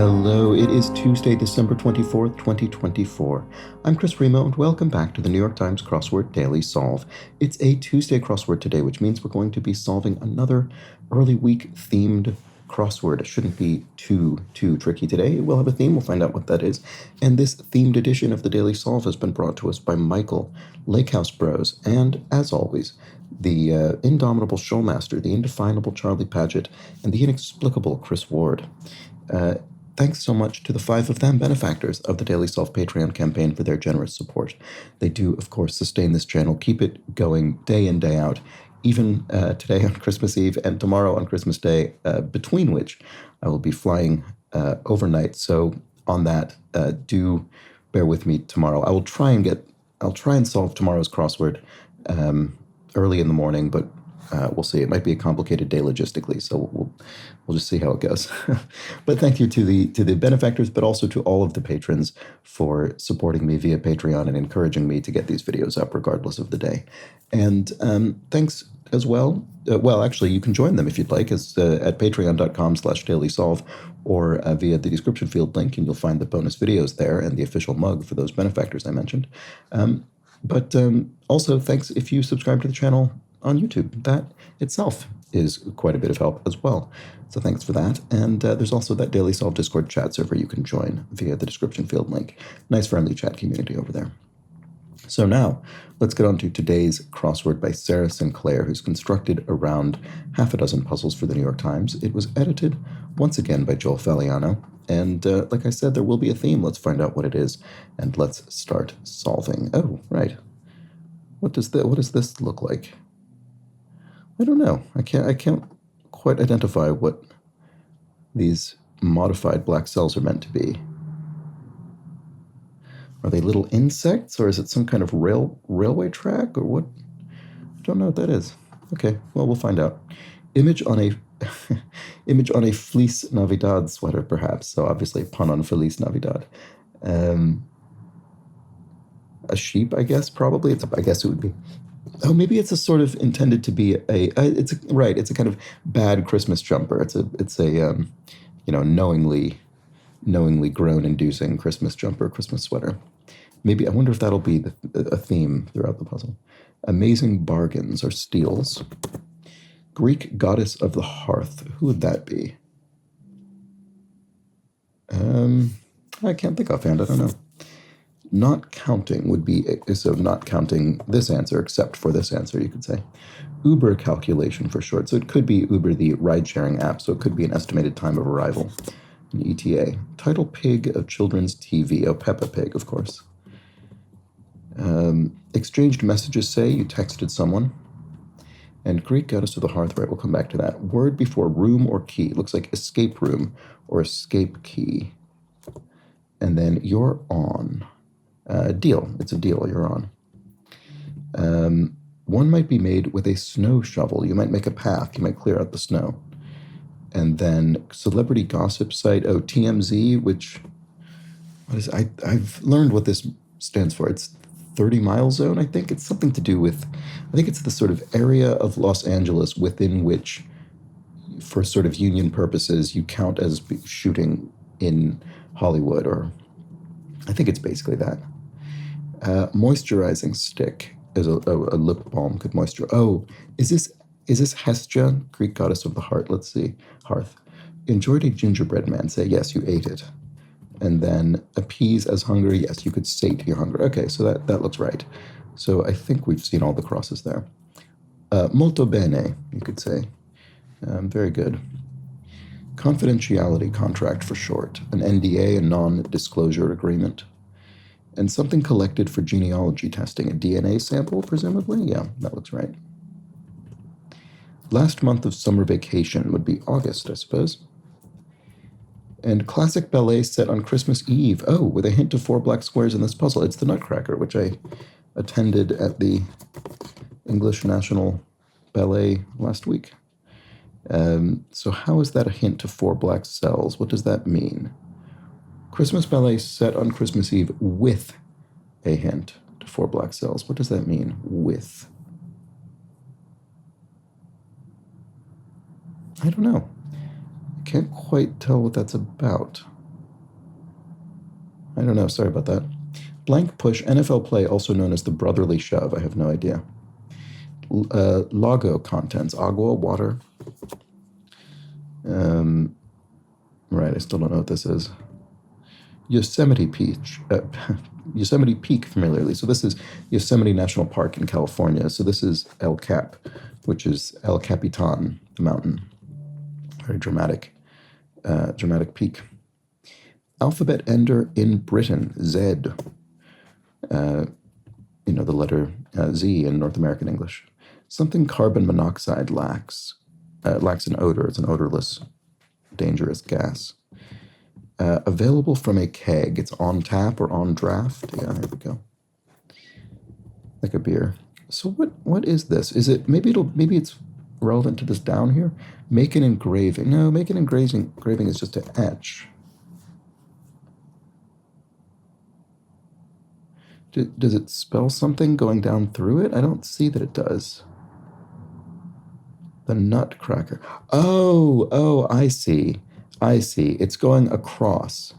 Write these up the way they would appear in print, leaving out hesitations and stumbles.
Hello, it is Tuesday, December 24th, 2024. I'm Chris Remo, and welcome back to the New York Times Crossword Daily Solve. It's a Tuesday crossword today, which means we're going to be solving another early week themed crossword. It shouldn't be too tricky today. We'll have a theme, we'll find out what that is. And this themed edition of the Daily Solve has been brought to us by Michael, Lakehouse Bros, and, as always, the indomitable Showmaster, the indefinable Charlie Paget, and the inexplicable Chris Ward. Thanks so much to the 5 of them benefactors of the Daily Solve Patreon campaign for their generous support. They do, of course, sustain this channel, keep it going day in, day out, even today on Christmas Eve and tomorrow on Christmas Day, between which I will be flying overnight. So on that, do bear with me tomorrow. I'll try and solve tomorrow's crossword early in the morning, but we'll see. It might be a complicated day logistically, so we'll just see how it goes. But thank you to the benefactors, but also to all of the patrons for supporting me via Patreon and encouraging me to get these videos up regardless of the day. And thanks as well. Actually, you can join them if you'd like, at patreon.com/dailysolve or via the description field link, and you'll find the bonus videos there and the official mug for those benefactors I mentioned. But also, thanks if you subscribe to the channel on YouTube. That itself is quite a bit of help as well. So thanks for that. And there's also that Daily Solve Discord chat server you can join via the description field link. Nice friendly chat community over there. So now, let's get on to today's crossword by Sarah Sinclair, who's constructed around half a dozen puzzles for the New York Times. It was edited once again by Joel Falliano. And like I said, there will be a theme. Let's find out what it is, and let's start solving. Oh, right. What does this look like? I don't know. I can't quite identify what these modified black cells are meant to be. Are they little insects, or is it some kind of railway track, or what? I don't know what that is. Okay, well, we'll find out. Image on a image on a Feliz Navidad sweater, perhaps. So obviously a pun on Feliz Navidad. A sheep, I guess, probably. I guess it would be. Oh, maybe it's a sort of intended to be it's a kind of bad Christmas jumper. It's a knowingly groan-inducing Christmas jumper, Christmas sweater. Maybe, I wonder if that'll be a theme throughout the puzzle. Amazing bargains or steals. Greek goddess of the hearth. Who would that be? I can't think offhand. I don't know. Not counting would be, so not counting this answer, except for this answer, you could say. Uber calculation for short. So it could be Uber, the ride-sharing app, so it could be an estimated time of arrival, an ETA. Title pig of children's TV. Oh, Peppa Pig, of course. Exchanged messages say you texted someone. And Greek goddess of the hearth, right, we'll come back to that. Word before room or key. It looks like escape room or escape key. And then you're on. Deal. It's a deal. You're on. One might be made with a snow shovel. You might make a path. You might clear out the snow. And then celebrity gossip site. Oh, TMZ, which I've learned what this stands for. It's 30-mile zone, I think. It's something to do with, I think it's the sort of area of Los Angeles within which, for sort of union purposes, you count as shooting in Hollywood, or I think it's basically that. Moisturizing stick is a lip balm could moisturize. Oh, is this Hestia, Greek goddess of the heart? Let's see. Hearth. Enjoyed a gingerbread man. Say yes, you ate it. And then appease as hunger. Yes, you could sate your hunger. Okay, so that looks right. So I think we've seen all the crosses there. Molto bene, you could say. Very good. Confidentiality contract for short. An NDA, a non-disclosure agreement. And something collected for genealogy testing. A DNA sample, presumably? Yeah, that looks right. Last month of summer vacation would be August, I suppose. And classic ballet set on Christmas Eve. Oh, with a hint of 4 black squares in this puzzle. It's the Nutcracker, which I attended at the English National Ballet last week. So how is that a hint to 4 black cells? What does that mean? Christmas ballet set on Christmas Eve with a hint to 4 black cells. What does that mean, with? I don't know. I can't quite tell what that's about. I don't know. Sorry about that. Blank push, NFL play, also known as the brotherly shove. I have no idea. Logo contents, agua, water. Right, I still don't know what this is. Yosemite Peak, Yosemite Peak familiarly. So this is Yosemite National Park in California. So this is El Cap, which is El Capitan, the mountain. Very dramatic, dramatic peak. Alphabet ender in Britain, Z. The letter Z in North American English. Something carbon monoxide lacks. Lacks an odor. It's an odorless, dangerous gas. Available from a keg. It's on tap or on draft. Yeah, there we go. Like a beer. So what is this? Is it maybe it's relevant to this down here? Make an engraving. No, make an engraving is just to etch. Does it spell something going down through it? I don't see that it does. The nutcracker. Oh, I see. It's going across.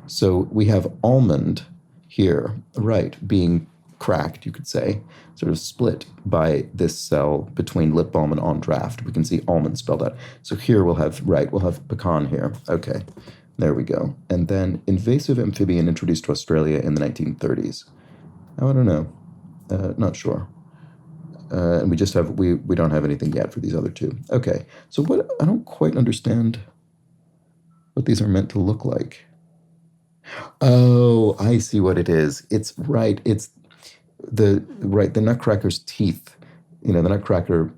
So we have almond here, right, being cracked, you could say, sort of split by this cell between lip balm and on draft. We can see almond spelled out. So here we'll have pecan here. Okay, there we go. And then invasive amphibian introduced to Australia in the 1930s. Oh, I don't know. Not sure. And we don't have anything yet for these other two. Okay, so I don't quite understand what these are meant to look like. Oh, I see what it is. It's the nutcracker's teeth. The nutcracker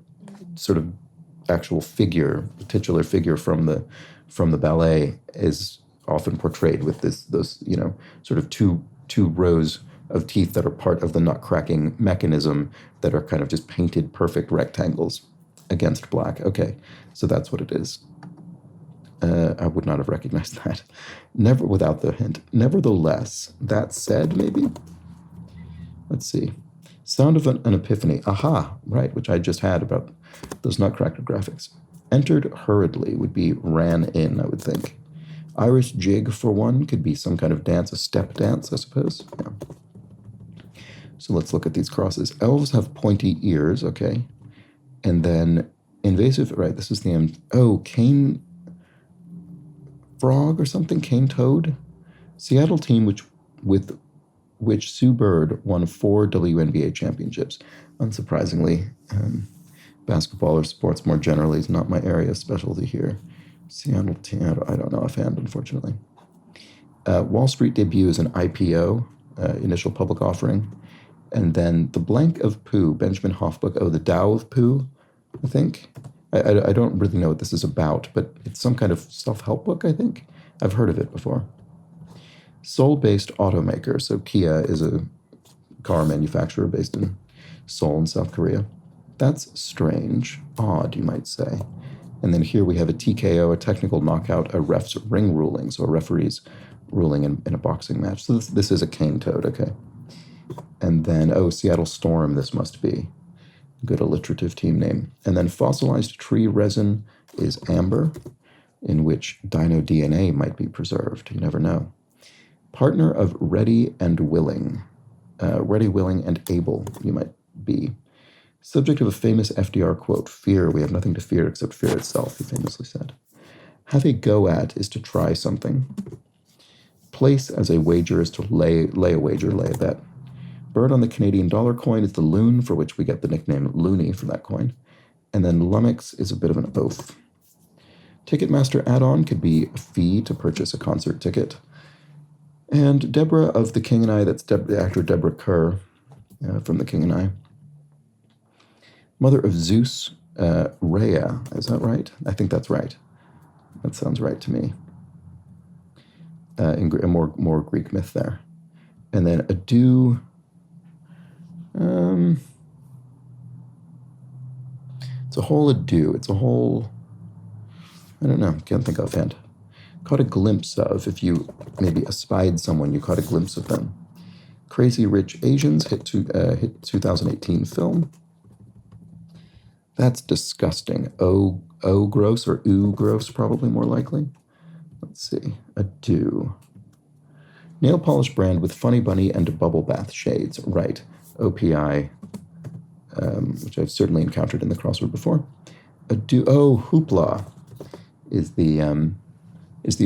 sort of actual figure, titular figure from the ballet is often portrayed with those sort of two rows of teeth that are part of the nut cracking mechanism that are kind of just painted perfect rectangles against black. Okay, so that's what it is. I would not have recognized that. Never without the hint. Nevertheless, that said, maybe? Let's see. Sound of an epiphany. Aha, right, which I just had about those nutcracker graphics. Entered hurriedly would be ran in, I would think. Irish jig, for one, could be some kind of dance, a step dance, I suppose. Yeah. So let's look at these crosses. Elves have pointy ears, okay. And then invasive, right, this is the end. Oh, cane frog or something, cane toad. Seattle team with which Sue Bird won 4 WNBA championships. Unsurprisingly, basketball or sports more generally is not my area of specialty here. Seattle team, I don't know offhand, unfortunately. Wall Street debut is an IPO, initial public offering. And then the blank of Pooh, Benjamin Hoffbook. Oh, the Tao of Pooh, I think. I don't really know what this is about, but it's some kind of self-help book, I think. I've heard of it before. Seoul-based automaker. So Kia is a car manufacturer based in Seoul in South Korea. That's strange, odd, you might say. And then here we have a TKO, a technical knockout, a ref's ring ruling, so a referee's ruling in a boxing match. So this is a cane toad, okay. And then, Seattle Storm, this must be. Good alliterative team name. And then fossilized tree resin is amber, in which dino DNA might be preserved. You never know. Partner of ready and willing. Ready, willing, and able, you might be. Subject of a famous FDR quote, fear, we have nothing to fear except fear itself, he famously said. Have a go at is to try something. Place as a wager is to lay a wager, lay a bet. Bird on the Canadian dollar coin is the loon, for which we get the nickname loony from that coin. And then lummox is a bit of an oath. Ticketmaster add-on could be a fee to purchase a concert ticket. And Deborah of The King and I, that's the actor Deborah Kerr from The King and I. Mother of Zeus, Rhea, is that right? I think that's right. That sounds right to me. More Greek myth there. And then ado. It's a whole ado. It's a whole. I don't know. Can't think offhand. Caught a glimpse of. If you maybe espied someone, you caught a glimpse of them. Crazy Rich Asians hit 2018 film. That's disgusting. Oh, gross, or ooh, gross, probably more likely. Let's see. Ado. Nail polish brand with Funny Bunny and Bubble Bath shades. Right. OPI, which I've certainly encountered in the crossword before. Hoopla is the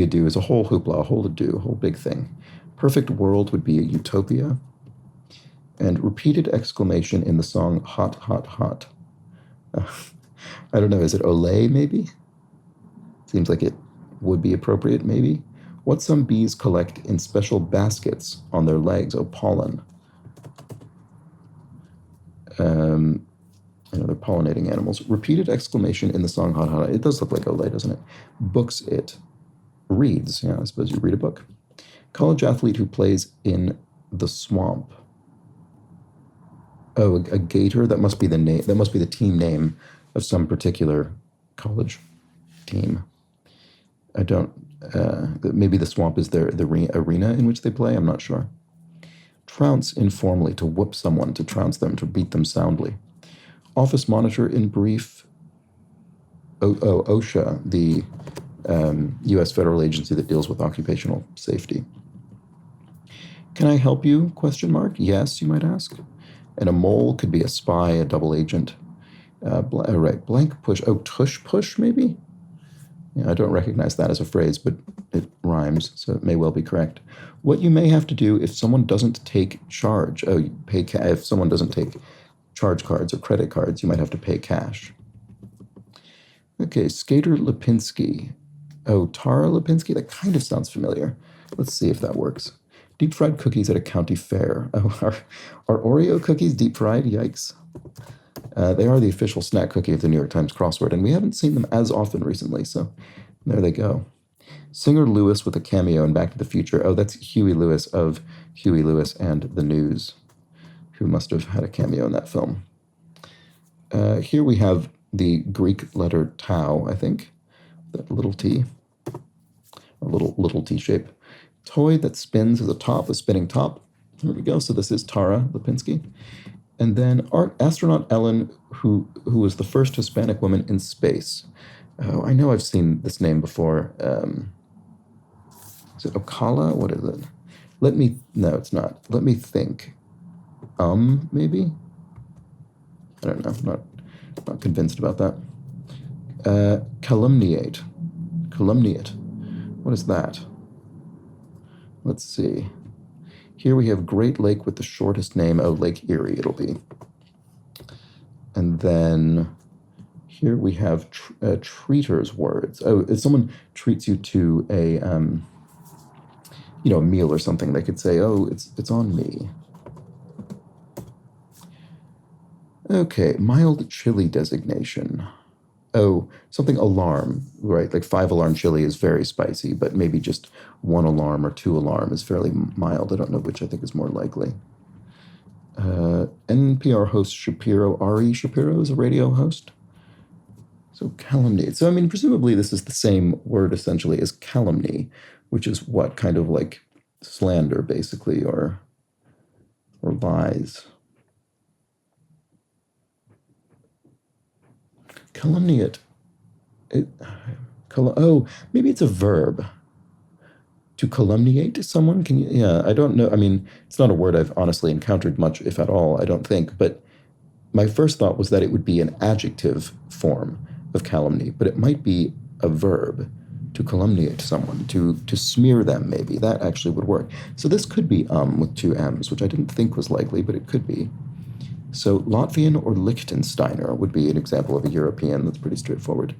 ado, is a whole hoopla, a whole ado, a whole big thing. Perfect world would be a utopia. And repeated exclamation in the song Hot, Hot, Hot. I don't know, is it Olay maybe? Seems like it would be appropriate maybe. What some bees collect in special baskets on their legs, pollen. They're pollinating animals. Repeated exclamation in the song Hot, Hot. It does look like Olay, doesn't it? Books it. Reads. Yeah, I suppose you read a book. College athlete who plays in the swamp. Oh, a gator? That must be the name. That must be the team name of some particular college team. I don't. Maybe the swamp is the arena in which they play. I'm not sure. Trounce informally, to whoop someone, to trounce them, to beat them soundly. Office monitor in brief. OSHA, the U.S. federal agency that deals with occupational safety. Can I help you? ? Yes, you might ask. And a mole could be a spy, a double agent. Right, blank push. Tush push, maybe? Yeah, I don't recognize that as a phrase, but it rhymes, so it may well be correct. What you may have to do if someone doesn't take charge. If someone doesn't take charge cards or credit cards, you might have to pay cash. Okay, Skater Lipinski. Tara Lipinski? That kind of sounds familiar. Let's see if that works. Deep fried cookies at a county fair. Are Oreo cookies deep fried? Yikes. They are the official snack cookie of the New York Times crossword, and we haven't seen them as often recently, so there they go. Singer Lewis with a cameo in Back to the Future. That's Huey Lewis of Huey Lewis and the News, who must have had a cameo in that film. Here we have the Greek letter tau, I think. That little t. A little t shape. Toy that spins as a top, a spinning top. There we go. So this is Tara Lipinski. And then astronaut Ellen, who was the first Hispanic woman in space. I know I've seen this name before. Is it Ocala? What is it? No, it's not. Let me think. Maybe? I don't know. I'm not convinced about that. Calumniate. What is that? Let's see. Here we have Great Lake with the shortest name. Lake Erie it'll be. And then here we have treaters words. If someone treats you to a meal or something, they could say, it's on me. Okay, mild chili designation. Something alarm, right? Like 5-alarm chili is very spicy, but maybe just 1 alarm or 2 alarm is fairly mild. I don't know which I think is more likely. NPR host Shapiro, Ari Shapiro is a radio host. So calumny. So, presumably this is the same word essentially as calumny, which is what kind of like slander basically, or lies. Calumniate. Maybe it's a verb. To calumniate someone? I don't know. It's not a word I've honestly encountered much, if at all, I don't think. But my first thought was that it would be an adjective form of calumny, but it might be a verb. To calumniate someone, to smear them, maybe. That actually would work. So this could be with 2 M's, which I didn't think was likely, but it could be. So Latvian or Liechtensteiner would be an example of a European. That's pretty straightforward.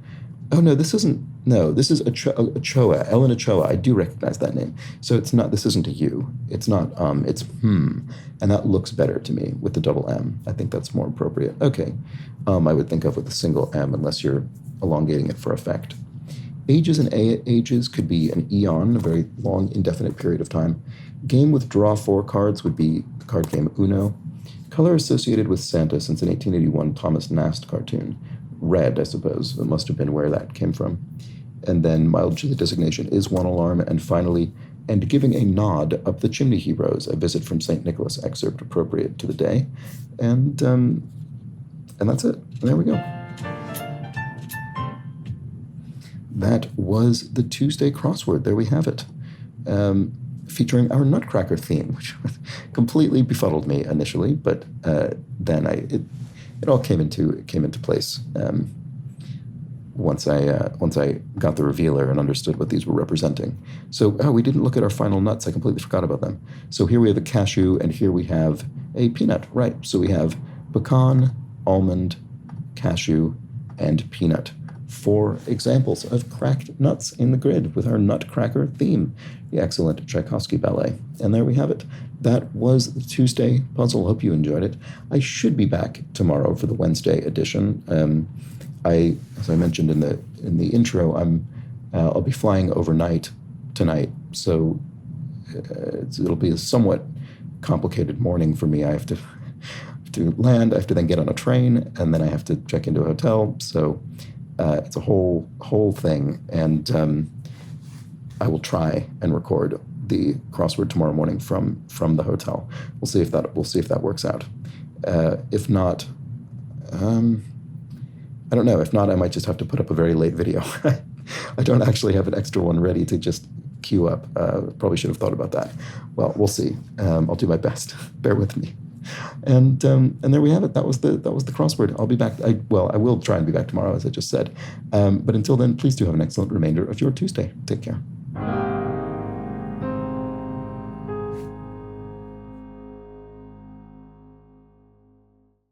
This isn't. No, this is Ochoa, Ellen Ochoa. I do recognize that name. So it's not. This isn't a U. It's not. It's and that looks better to me with the double M. I think that's more appropriate. Okay, I would think of with a single M unless you're elongating it for effect. Ages and ages could be an eon, a very long, indefinite period of time. Game with draw 4 cards would be the card game Uno. Color associated with Santa since an 1881 Thomas Nast cartoon. Red, I suppose. That must have been where that came from. And then mild chili designation is 1 alarm. And finally, and giving a nod up the chimney he rose, a visit from St. Nicholas excerpt appropriate to the day. And that's it. There we go. That was the Tuesday crossword. There we have it. featuring our Nutcracker theme, which completely befuddled me initially, but then it all came into place once I got the revealer and understood what these were representing. So, we didn't look at our final nuts. I completely forgot about them. So here we have a cashew, and here we have a peanut. Right. So we have pecan, almond, cashew, and peanut. 4 examples of cracked nuts in the grid with our Nutcracker theme, the excellent Tchaikovsky ballet. And there we have it. That was the Tuesday puzzle. Hope you enjoyed it. I should be back tomorrow for the Wednesday edition. As I mentioned in the intro, I'll be flying overnight tonight, so it'll be a somewhat complicated morning for me. I have to land. I have to then get on a train, and then I have to check into a hotel. So it's a whole thing, and I will try and record the crossword tomorrow morning from the hotel. We'll see if that works out. If not, I don't know. If not, I might just have to put up a very late video. I don't actually have an extra one ready to just queue up. Probably should have thought about that. Well, we'll see. I'll do my best. Bear with me. And there we have it. That was the crossword. I'll be back. I will try and be back tomorrow, as I just said. But until then, please do have an excellent remainder of your Tuesday. Take care.